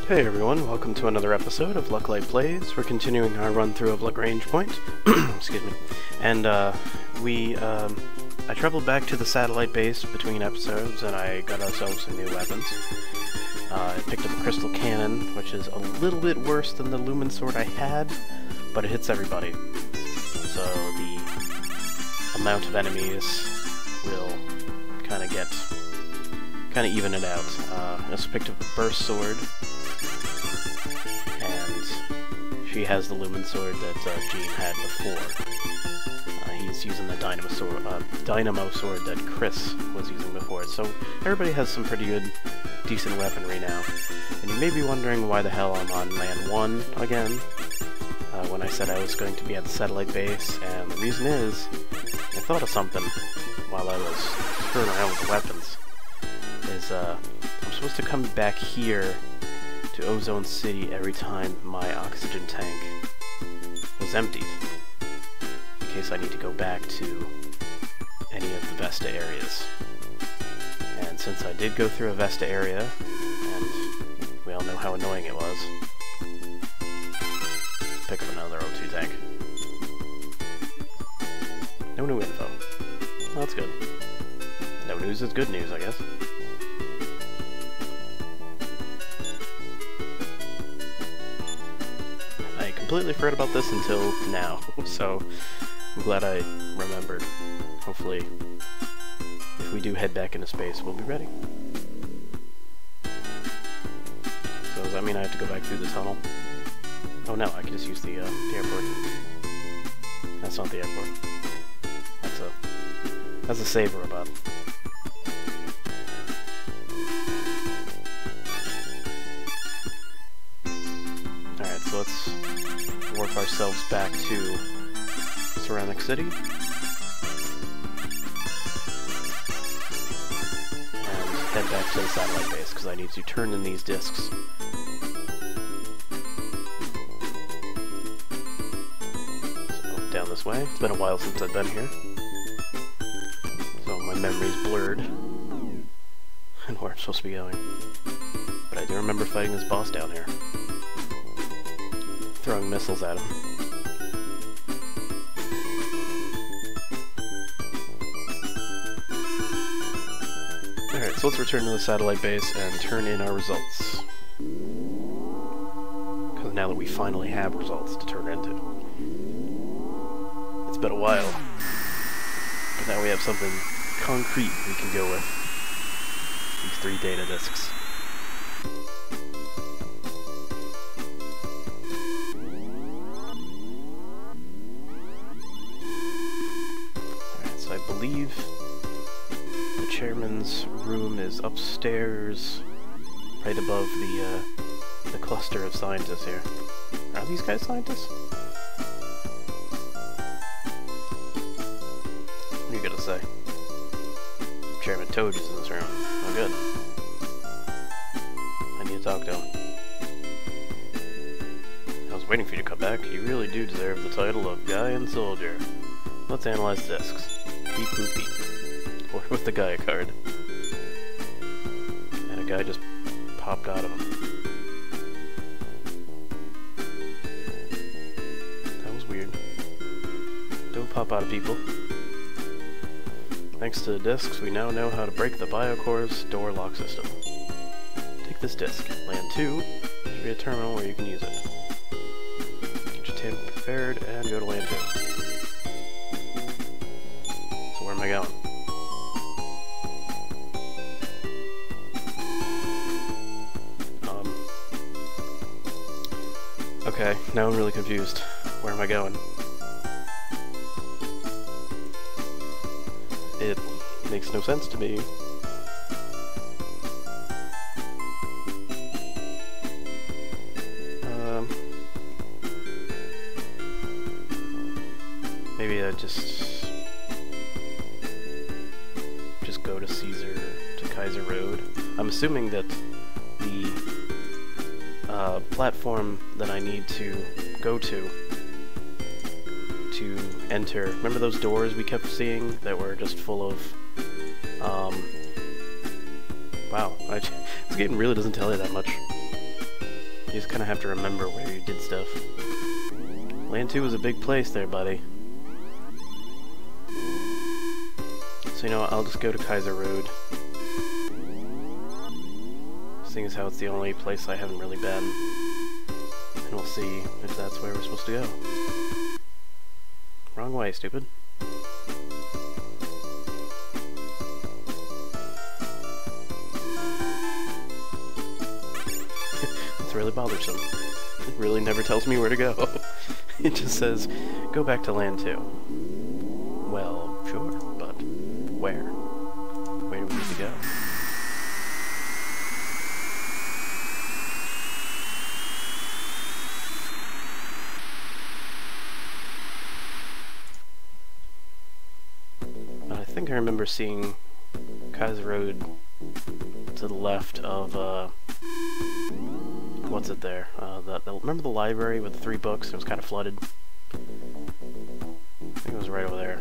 Hey everyone, welcome to another episode of Lucklight Plays. We're continuing our run-through of Lagrange Point. Excuse me. And, I traveled back to the satellite base between episodes, and I got ourselves some new weapons. I picked up a crystal cannon, which is a little bit worse than the lumen sword I had, but it hits everybody. So the amount of enemies will kind of even it out. I also picked up a burst sword. She has the lumen sword that Jean had before. He's using the dynamo sword that Chris was using before. So everybody has some pretty good, decent weaponry now. And you may be wondering why the hell I'm on land 1 again, when I said I was going to be at the satellite base, and the reason is, I thought of something while I was screwing around with the weapons. I'm supposed to come back here to Ozone City every time my oxygen tank was emptied, in case I need to go back to any of the Vesta areas. And since I did go through a Vesta area, and we all know how annoying it was, pick up another O2 tank. No new info. Well, that's good. No news is good news, I guess. Completely forgot about this until now, so I'm glad I remembered. Hopefully, if we do head back into space, we'll be ready. So does that mean I have to go back through the tunnel? Oh no, I can just use the airport. That's not the airport. That's a save robot. Alright, so let's warp ourselves back to Ceramic City. And head back to the satellite base, because I need to turn in these discs. So, down this way. It's been a while since I've been here. So my memory's blurred. And where I'm supposed to be going. But I do remember fighting this boss down here. Throwing missiles at him. Alright, so let's return to the satellite base and turn in our results. Because now that we finally have results to turn into. It's been a while. But now we have something concrete we can go with. These 3 data discs. I believe the chairman's room is upstairs, right above the cluster of scientists here. Are these guys scientists? What are you gonna say? Chairman Toad is in this room. Oh good. I need to talk to him. I was waiting for you to come back. You really do deserve the title of Guy and Soldier. Let's analyze discs. Beep boop beep. Or with the Gaia card. And a guy just popped out of him. That was weird. Don't pop out of people. Thanks to the discs, we now know how to break the Biocore's door lock system. Take this disc. Land 2. There should be a terminal where you can use it. Get your tape prepared and go to land 2. Where am I going? Okay, now I'm really confused. Where am I going? It makes no sense to me. Maybe I just go to Kaiser Road. I'm assuming that the platform that I need to go to enter, remember those doors we kept seeing that were just full of, wow, this game really doesn't tell you that much. You just kind of have to remember where you did stuff. Land 2 was a big place there, buddy. So, you know what, I'll just go to Kaiser Road. Seeing as how it's the only place I haven't really been. And we'll see if that's where we're supposed to go. Wrong way, stupid. That's really bothersome. It really never tells me where to go. It just says, go back to Land 2. Well, sure, but where? Where do we need to go? I think I remember seeing Kaiser Road to the left of, what's it there? Remember the library with the 3 books? It was kind of flooded. I think it was right over there.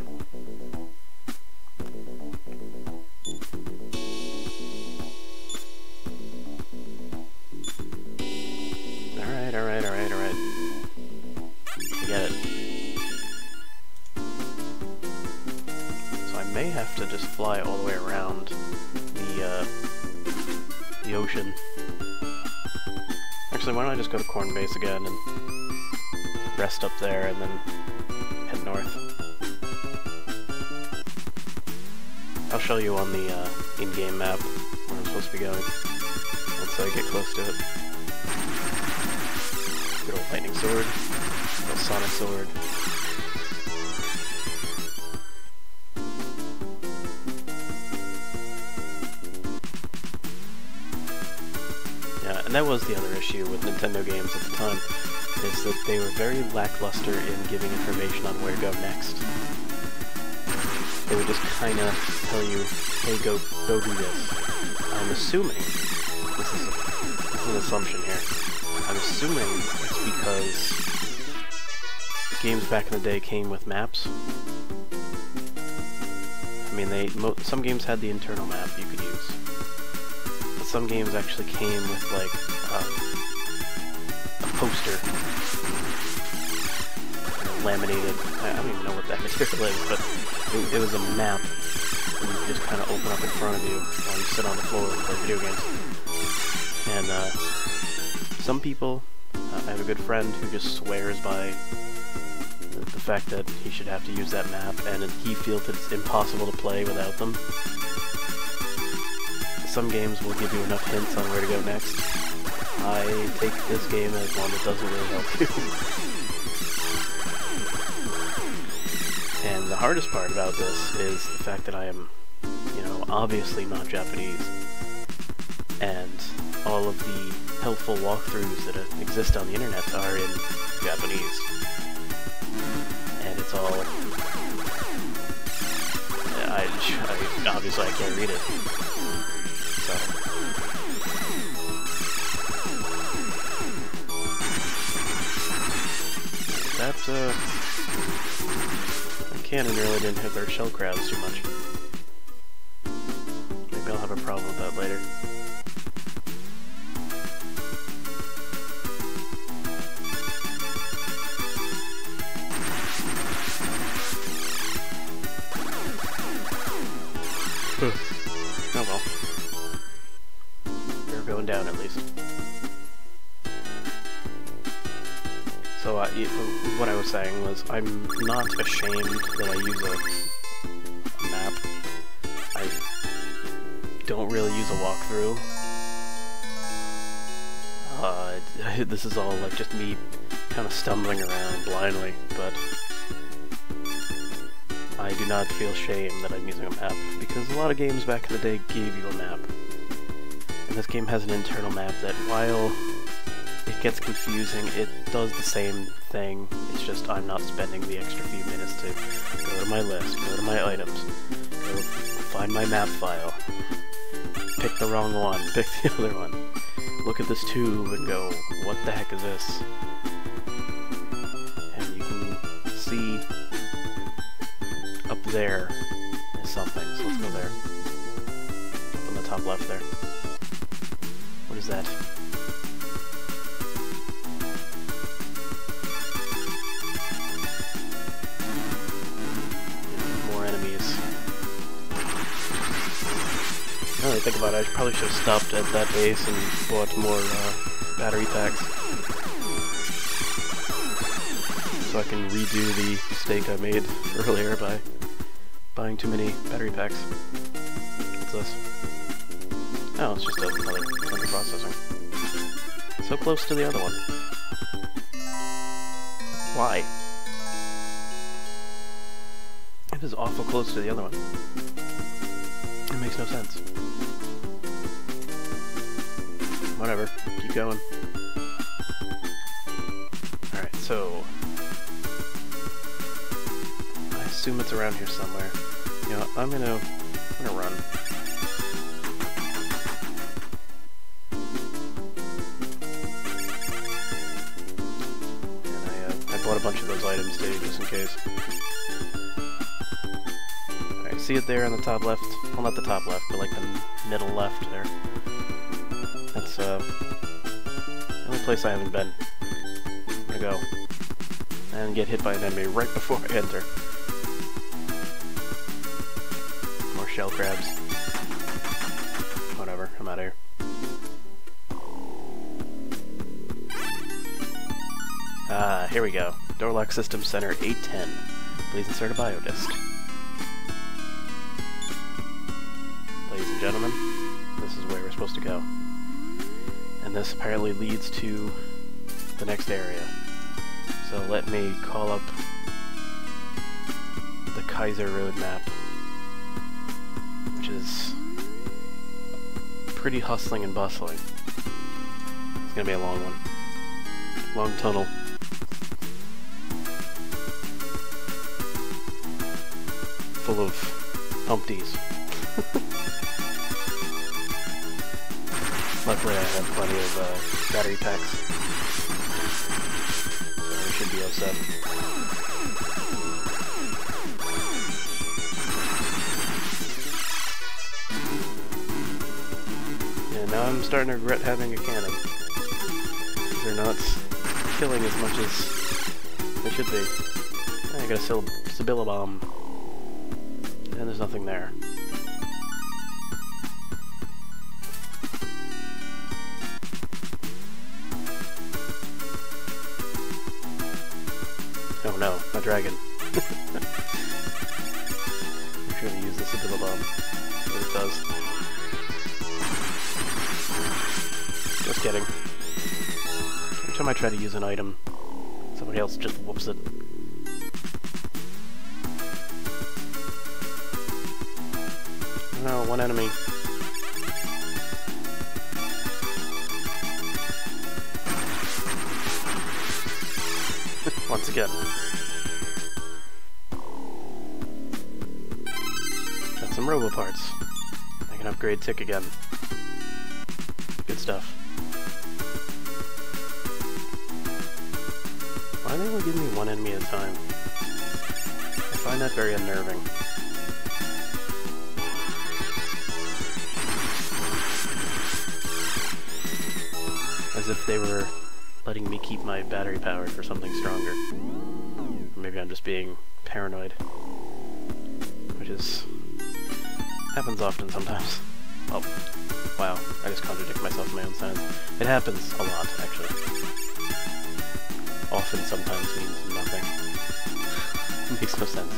Alright. I get it. So I may have to just fly all the way around the ocean. Actually, why don't I just go to Corn Base again and rest up there and then head north. I'll show you on the in-game map where I'm supposed to be going once I get close to it. Good old lightning sword, good old sonic sword. Yeah, and that was the other issue with Nintendo games at the time, is that they were very lackluster in giving information on where to go next. They would just kind of tell you, hey, go do this. I'm assuming, this is an assumption here, I'm assuming it's because games back in the day came with maps. I mean, some games had the internal map you could use. But some games actually came with, like, a poster. Laminated, I don't even know what that material is, but it was a map that you could just kind of open up in front of you while you sit on the floor and play video games. And some people, I have a good friend who just swears by the fact that he should have to use that map, and he feels that it's impossible to play without them. Some games will give you enough hints on where to go next. I take this game as one that doesn't really help you. And the hardest part about this is the fact that I am, you know, obviously not Japanese, and all of the helpful walkthroughs that exist on the internet are in Japanese. And it's all... obviously I can't read it. So... that, cannon really didn't hit their shell crabs too much. Maybe I'll have a problem with that later. Oh well. We're going down at least. So what I was saying was, I'm not ashamed that I use a map. I don't really use a walkthrough. This is all like just me kind of stumbling around blindly, but I do not feel shame that I'm using a map, because a lot of games back in the day gave you a map. And this game has an internal map that, while it gets confusing, it does the same thing. It's just I'm not spending the extra few minutes to go to my list, go to my items, go find my map file, pick the wrong one, pick the other one, look at this tube and go, what the heck is this? And you can see up there is something, so let's go there. Up on the top left there. What is that? think about it, I probably should have stopped at that base and bought more battery packs. So I can redo the mistake I made earlier by buying too many battery packs. What's this? Oh, it's just another central processing. So close to the other one. Why? It is awful close to the other one. It makes no sense. Whatever. Keep going. Alright, so... I assume it's around here somewhere. You know, I'm gonna run. And I bought a bunch of those items too, just in case. Alright, see it there on the top left? Well, not the top left, but like the middle left there. That's the only place I haven't been. I'm gonna go and get hit by an enemy right before I enter. More shell crabs. Whatever, I'm out of here. Ah, here we go. Door lock system center 810. Please insert a biodisc. Ladies and gentlemen, this is where we're supposed to go. And this apparently leads to the next area. So let me call up the Kaiser Road map, which is pretty hustling and bustling. It's gonna be a long one. Long tunnel. Full of humpties. Luckily I have plenty of battery packs, so we should be all set. And now I'm starting to regret having a cannon. They're not killing as much as they should be. I got a Sibylla bomb, and there's nothing there. Oh no, my dragon. I'm sure to use the Sibylla bomb. See what it does. Just kidding. Every time I try to use an item, somebody else just whoops it. No, one enemy. Once again. Got some robo parts. I can upgrade Tick again. Good stuff. Why do they only give me one enemy at a time? I find that very unnerving. As if they were letting me keep my battery powered for something stronger. Or maybe I'm just being paranoid. Which is... happens often sometimes. Oh, wow, I just contradict myself in my own sentence. It happens a lot, actually. Often sometimes means nothing. It makes no sense.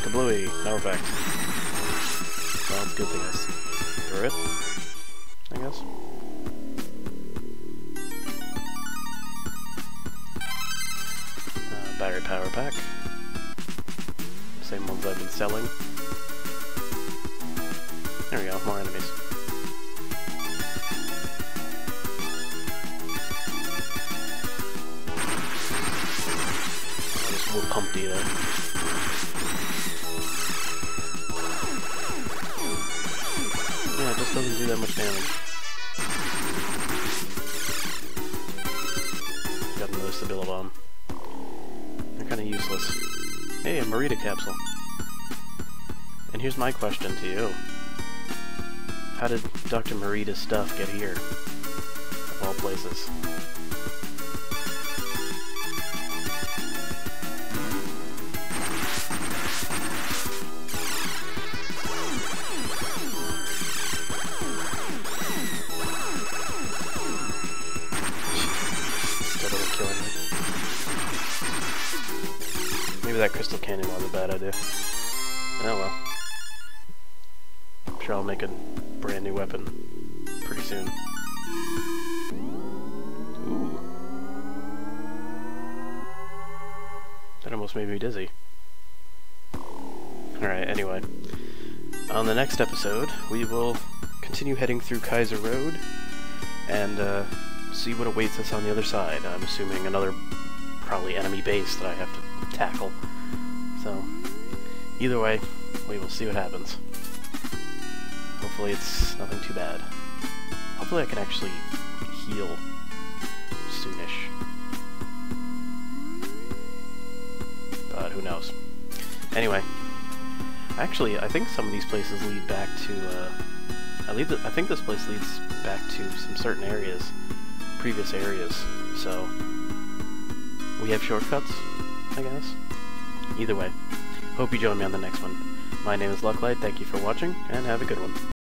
Kablooey, no effect. Well, it's a good thing I threw it, I guess. Battery power pack. Same ones I've been selling. There we go, more enemies. I'll just whoop Humpty there. Yeah, it just doesn't do that much damage. Got another Sibylla bomb. They're kinda useless. Hey, a Marita capsule. And here's my question to you. How did Dr. Marita's stuff get here? Of all places. that crystal cannon was a bad idea. Oh well. I'm sure I'll make a brand new weapon pretty soon. Ooh. That almost made me dizzy. Alright, anyway. On the next episode, we will continue heading through Kaiser Road and see what awaits us on the other side. I'm assuming another probably enemy base that I have to tackle. So, either way, we will see what happens. Hopefully it's nothing too bad. Hopefully I can actually heal soonish. But who knows. Anyway, actually, I think some of these places lead back to, I think this place leads back to some certain areas, previous areas, so we have shortcuts, I guess. Either way, hope you join me on the next one. My name is Lucklight, thank you for watching, and have a good one.